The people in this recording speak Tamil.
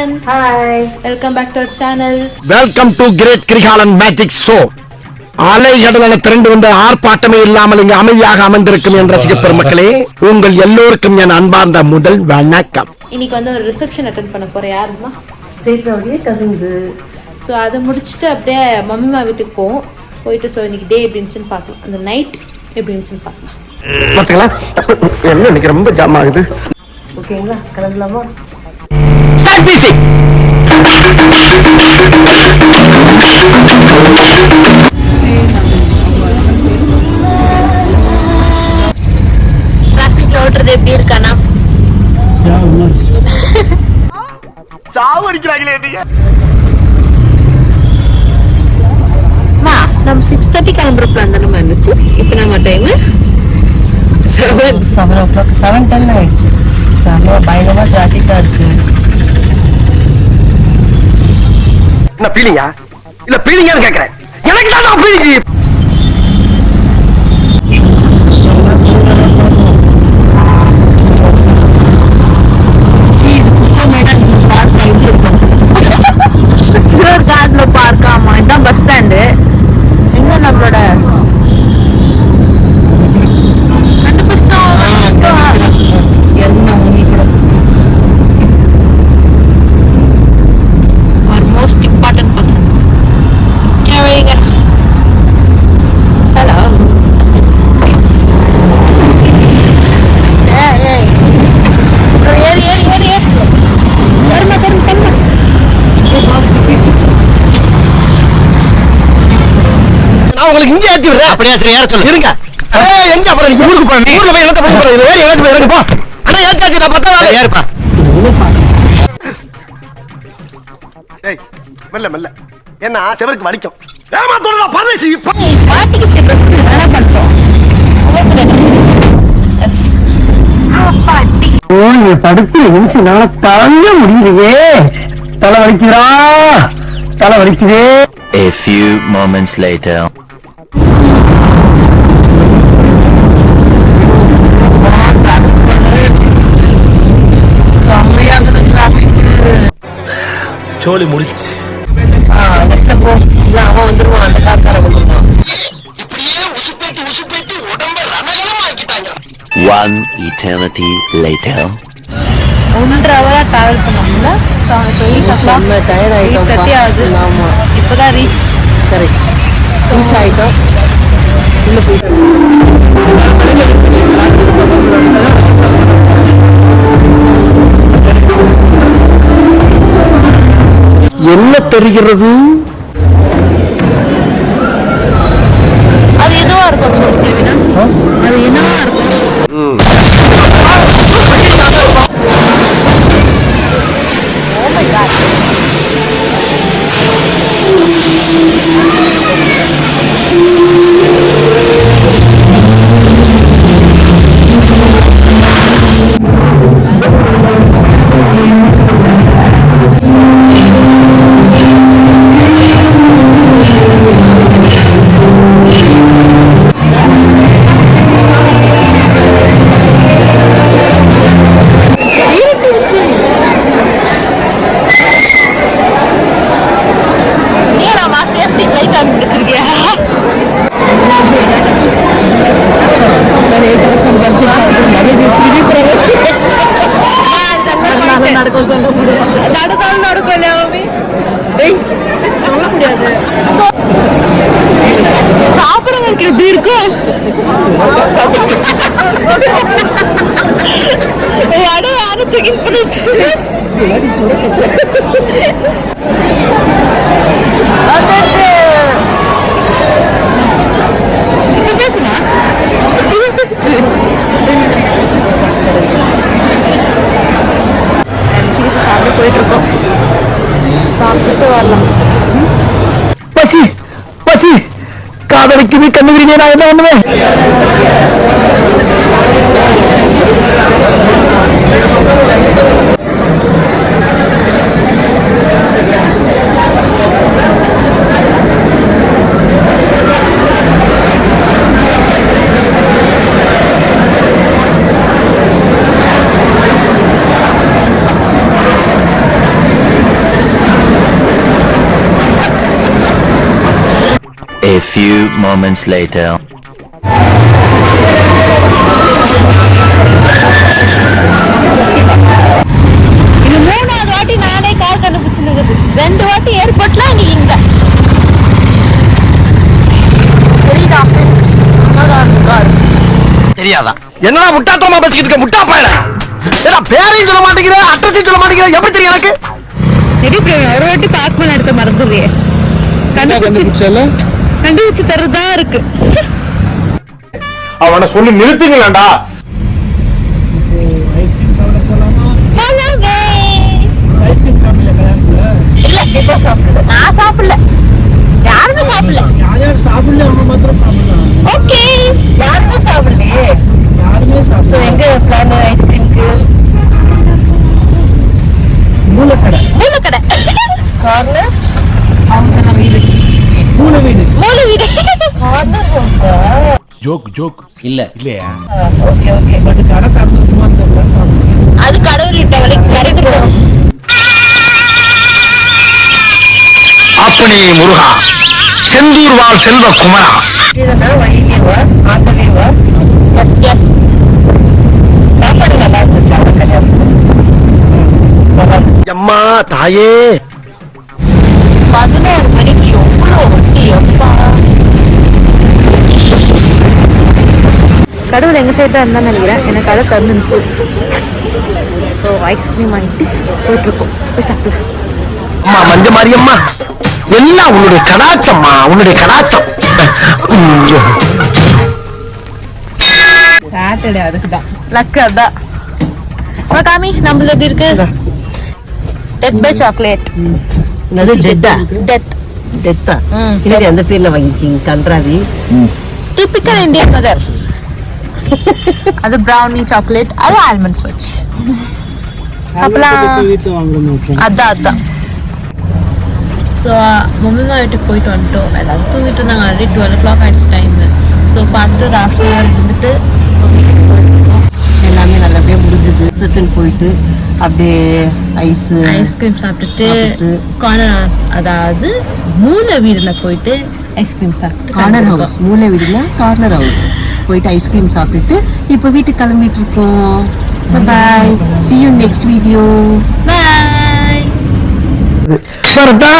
everyone. Hi. Welcome back to our channel. Welcome to Great Krigalan Magic Show. அலைகடலான திரண்டு வந்த ஆர்ப்பாட்டமே இல்லாமல் இங்கு அமைதியாக அமர்ந்திருக்கும் என் ரசிக பெருமக்களே, உங்கள் எல்லோருக்கும் என் அன்பார்ந்த முதல் வணக்கம். இன்னைக்கு வந்து ஒரு ரிசப்ஷன் அட்டெண்ட் பண்ண போறேன். யாருமா? சேத்ராவுடைய கசின்து. ஸோ அதை முடிச்சுட்டு அப்படியே மம்மிமா வீட்டுக்கு போவோம். போயிட்டு ஸோ இன்னைக்கு டே எப்படி இருந்துச்சுன்னு பார்க்கலாம், அந்த நைட் எப்படி இருந்துச்சுன்னு பார்க்கலாம். பார்த்தீங்களா என்ன இன்னைக்கு ரொம்ப ஜாம் ஆகுது. ஓகேங்களா, கிளம்பலாமா? டிராஃபிக்ல ஓட்டுறது எப்படி இருக்கானா? சாவடிக்கிறாங்களே நீங்க. நம்ம 6:30 கிளம்புற பிளான் தானே இருந்துச்சு. இப்போ நம்ம டைம் 7 o'clock 7:10 ஆயிடுச்சு. செம்ம பயங்கரமா டிராஃபிக்கா இருக்கு. என்ன பீலிங்கா இல்ல பீலிங்கான்னு கேக்குறேன். எனக்கு தான் பீலிங். பார்க்காமா இதான் பஸ் ஸ்டாண்டு. எங்க நம்மளோட மோஸ்ட் இம்பார்ட்டன்ட் பர்சன். ஹலோ உங்களுக்கு இங்க ஏத்தி விடுறேன். அப்படியே சரி யார சொல்லு இருங்க. எங்க அப்புறம் நீங்க ஊருக்கு போறீங்க. ஊருக்கு போய் என்னத்த பண்ண போறீங்க? வேற எங்க போய் இறங்க போ. அண்ணா ஏத்தாச்சு நான் பத்த வேலை ஏறுப்பா. ஏய் மெல்ல மெல்ல. என்ன செவருக்கு வலிக்கும். ஏமாத்தோட பரதேசி பாட்டிக்கு செப்பஸ் வேற பண்றோம். எஸ் பாட்டி ஓ தடுத்து நிமிஷனால தாங்க முடியலையே. தலை வலிக்குதா தலை வலிக்குதே. A few moments later. சோலி முடிச்சு அவன் வந்துருவான், அந்த காக்கார வந்துருவான். One eternity later. 1.5 hour travel பண்ணோம்ல. செம்ம டயர்ட் ஆயிட்டோம். 8:30 ஆகுது. ஆமா, இப்போதான் ரீச். கரெக்ட் ரீச் ஆயிட்டோம். உள்ள போயிட்டு என்ன தெரிகிறது? அது எதுவா இருக்கும் சொல்லு தேவினா? அது என்னவா இருக்கும்? Oh my god. சாப்பிடுறவங்களுக்கு எப்படி இருக்கும்? யாரும் தூக்கி பண்ணிட்டு பேசுமா சாப்பிட போயிட்டு இருக்கோம். சாப்பிட்டு வரலாம். பசி பசி காதலிக்குது கண்ணுகிறீங்க. நான் என்ன பண்ணுவேன்? A few moments later. இது 3வது வாட்டி நானே கார் கண்டுபிடிச்சிருக்குது. 2 வாட்டி ஏர்போர்ட்ல நீ இங்க தெரியுதா? கார் தெரியாதா? என்னடா முட்டாத்தமா பேசிக்கிட்டு இருக்க முட்டா பயல? ஏடா பேரையும் சொல்ல மாட்டேங்கிற, அட்ரஸையும் சொல்ல மாட்டேங்கிற, எப்படி தெரியும் எனக்கு? நெடி பிரேம் ஒரு வாட்டி பேக் பண்ண எடுத்த மறந்துடுவே. கண்டுபிடிச்சு தரதா இருக்கு. அவனை சொல்லி நிறுத்துங்களேன்டா. போலாமே. இல்ல இப்போ சாப்பிடல. நான் சாப்பிடல. யாருமே சாப்பிடல. யாரும் சாப்பிடல, அம்மா மாத்திரம் சாப்பிடலாம். ஓகே. யாருமே சாப்பிடலையே. யாருமே ஸோ எங்க பிளான் ஐஸ்கிரீம்க்கு? மூலக்கடை. மூலக்கடை. கார்னர் அவங்க வீடு. மூல வீடு. மூல வீடு. கார்னர் ஹவுஸா? ஜோக் இல்ல இல்லையா? Okay okay. பட் கடை திறந்துருக்குமா தெரியல. அது கடவுள் விட்ட வழி கரைக்கிறோம். அப்படி முருகா, செந்தூர் வாழ் செல்வ குமரா. இதுனா வழியிலேவா ஆத்தலேவா? S S. சாப்பாடு நல்லா இருந்துச்சு அவங்க கல்யாணத்துல. நல்லா இருந்துச்சு. அம்மா தாயே, 11 மணிக்கு எவ்வளோ வட்டி அப்பா. கடவுள் எங்கள் சைடு தான் இருந்தான்னு நினைக்கிறேன். எனக்கு அதை தந்துச்சு. ஸோ ஐஸ்கிரீம் வாங்கிட்டு போயிட்டுருக்கோம். போய் சாப்பிடலாம். அம்மா மஞ்ச மாரியம்மா, எல்லாம் உன்னுடைய கடாச்சம்மா, உன்னுடைய கடாச்சம். சாட்டர்டே அதுக்கு தான் லக்கு அதான். காமி நம்மள எப்படி இருக்கு? Death by chocolate. அது டெட்டா? டெத். டெத்தா? இல்லை அந்த பேர்ல வாங்கிக்கிங்க கன்றாவி. Typical Indian mother. அது ப்ரௌனி சாக்லேட், அது ஆல்மண்ட் ஃபுட்ஸ். சாப்பிடலாம். அதான் அதான். ஸோ மம்மிமா வீட்டுக்கு போயிட்டு வந்துட்டோம். எல்லாரும் தூங்கிட்டு இருந்தாங்க. ஆல்ரெடி 12 o'clock ஆயிடுச்சு டைம். ஸோ பார்த்துட்டு ஒரு half an hour இருந்துட்டு வீட்டுக்கு போயிருந்தோம். எல்லாமே நல்லபடியாக முடிஞ்சுது. ரிசப்ஷன் போயிட்டு அப்படியே ஐஸ்கிரீம் சாப்பிட்டுட்டு கார்னர் ஹவுஸ், அதாவது மூல வீடுல போயிட்டு ஐஸ்கிரீம் சாப்பிட்டு கார்னர் ஹவுஸ், மூளை வீடுல கார்னர் ஹவுஸ் போயிட்டு ஐஸ்கிரீம் சாப்பிட்டுட்டு இப்போ வீட்டுக்கு கிளம்பிட்டு இருக்கோம். பாய், see you next video. Bye. சரதா